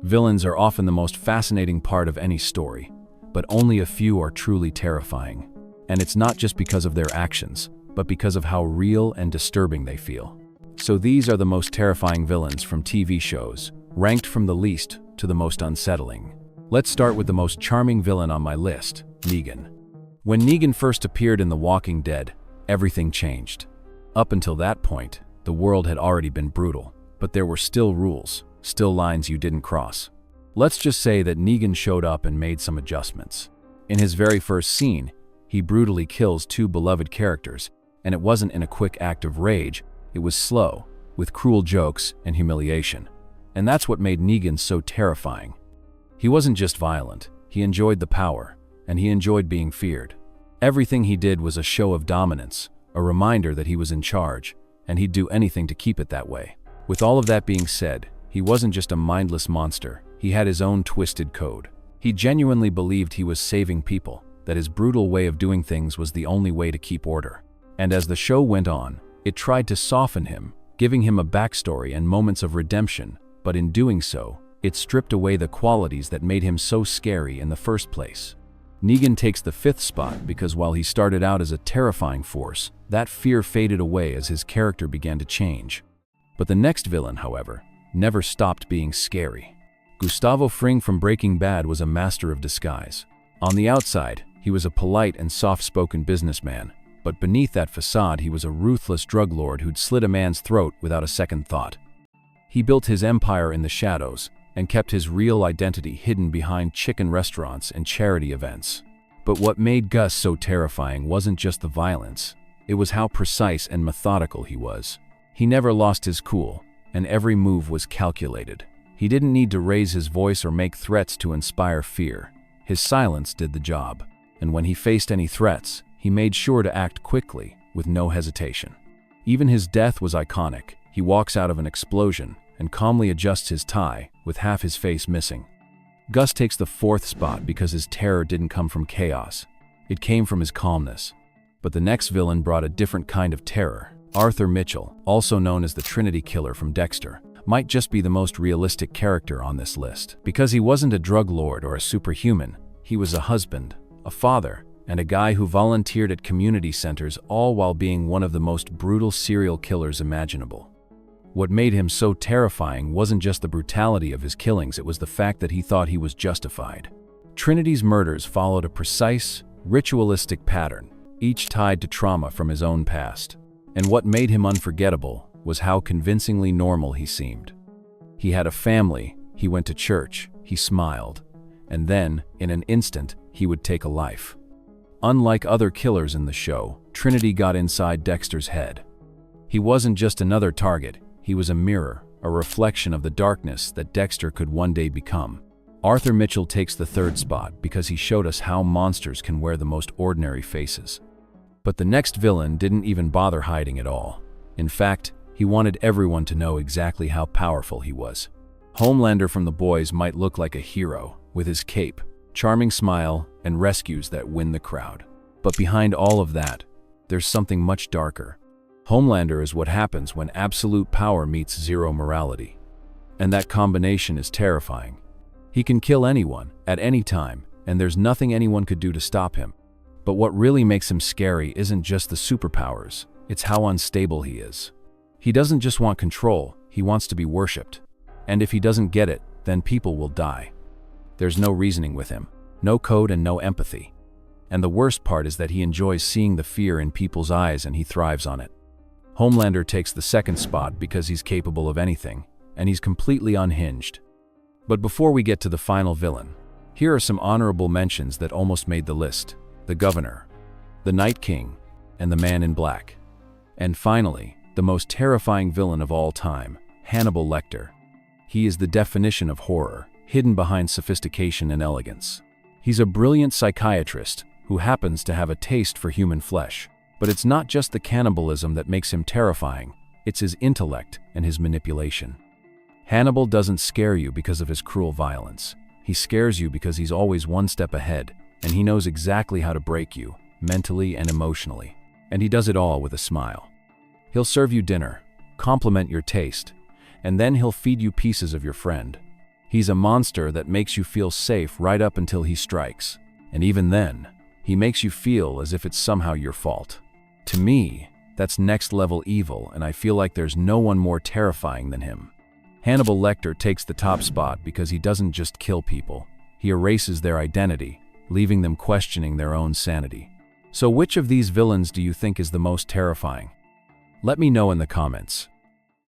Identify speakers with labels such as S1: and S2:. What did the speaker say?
S1: Villains are often the most fascinating part of any story, but only a few are truly terrifying. And it's not just because of their actions, but because of how real and disturbing they feel. So these are the most terrifying villains from TV shows, ranked from the least to the most unsettling. Let's start with the most charming villain on my list, Negan. When Negan first appeared in The Walking Dead, everything changed. Up until that point, the world had already been brutal, but there were still rules, still lines you didn't cross. Let's just say that Negan showed up and made some adjustments. In his very first scene, he brutally kills two beloved characters, and it wasn't in a quick act of rage, it was slow, with cruel jokes and humiliation. And that's what made Negan so terrifying. He wasn't just violent, he enjoyed the power, and he enjoyed being feared. Everything he did was a show of dominance, a reminder that he was in charge, and he'd do anything to keep it that way. With all of that being said, he wasn't just a mindless monster, he had his own twisted code. He genuinely believed he was saving people, that his brutal way of doing things was the only way to keep order. And as the show went on, it tried to soften him, giving him a backstory and moments of redemption, but in doing so, it stripped away the qualities that made him so scary in the first place. Negan takes the 5th spot because while he started out as a terrifying force, that fear faded away as his character began to change. But the next villain, however, never stopped being scary. Gustavo Fring from Breaking Bad was a master of disguise. On the outside, he was a polite and soft-spoken businessman, but beneath that facade he was a ruthless drug lord who'd slit a man's throat without a second thought. He built his empire in the shadows, and kept his real identity hidden behind chicken restaurants and charity events. But what made Gus so terrifying wasn't just the violence, it was how precise and methodical he was. He never lost his cool, and every move was calculated. He didn't need to raise his voice or make threats to inspire fear. His silence did the job, and when he faced any threats, he made sure to act quickly, with no hesitation. Even his death was iconic. He walks out of an explosion and calmly adjusts his tie, with half his face missing. Gus takes the 4th spot because his terror didn't come from chaos. It came from his calmness. But the next villain brought a different kind of terror. Arthur Mitchell, also known as the Trinity Killer from Dexter, might just be the most realistic character on this list. Because he wasn't a drug lord or a superhuman, he was a husband, a father, and a guy who volunteered at community centers, all while being one of the most brutal serial killers imaginable. What made him so terrifying wasn't just the brutality of his killings, it was the fact that he thought he was justified. Trinity's murders followed a precise, ritualistic pattern, each tied to trauma from his own past. And what made him unforgettable was how convincingly normal he seemed. He had a family, he went to church, he smiled, and then, in an instant, he would take a life. Unlike other killers in the show, Trinity got inside Dexter's head. He wasn't just another target, he was a mirror, a reflection of the darkness that Dexter could one day become. Arthur Mitchell takes the 3rd spot because he showed us how monsters can wear the most ordinary faces. But the next villain didn't even bother hiding at all. In fact, he wanted everyone to know exactly how powerful he was. Homelander from The Boys might look like a hero, with his cape, charming smile, and rescues that win the crowd. But behind all of that, there's something much darker. Homelander is what happens when absolute power meets zero morality. And that combination is terrifying. He can kill anyone, at any time, and there's nothing anyone could do to stop him. But what really makes him scary isn't just the superpowers, it's how unstable he is. He doesn't just want control, he wants to be worshipped. And if he doesn't get it, then people will die. There's no reasoning with him, no code and no empathy. And the worst part is that he enjoys seeing the fear in people's eyes and he thrives on it. Homelander takes the 2nd spot because he's capable of anything, and he's completely unhinged. But before we get to the final villain, here are some honorable mentions that almost made the list: the Governor, the Night King, and the Man in Black. And finally, the most terrifying villain of all time, Hannibal Lecter. He is the definition of horror, hidden behind sophistication and elegance. He's a brilliant psychiatrist who happens to have a taste for human flesh. But it's not just the cannibalism that makes him terrifying, it's his intellect and his manipulation. Hannibal doesn't scare you because of his cruel violence. He scares you because he's always one step ahead, and he knows exactly how to break you, mentally and emotionally. And he does it all with a smile. He'll serve you dinner, compliment your taste, and then he'll feed you pieces of your friend. He's a monster that makes you feel safe right up until he strikes. And even then, he makes you feel as if it's somehow your fault. To me, that's next-level evil, and I feel like there's no one more terrifying than him. Hannibal Lecter takes the top spot because he doesn't just kill people. He erases their identity, leaving them questioning their own sanity. So which of these villains do you think is the most terrifying? Let me know in the comments.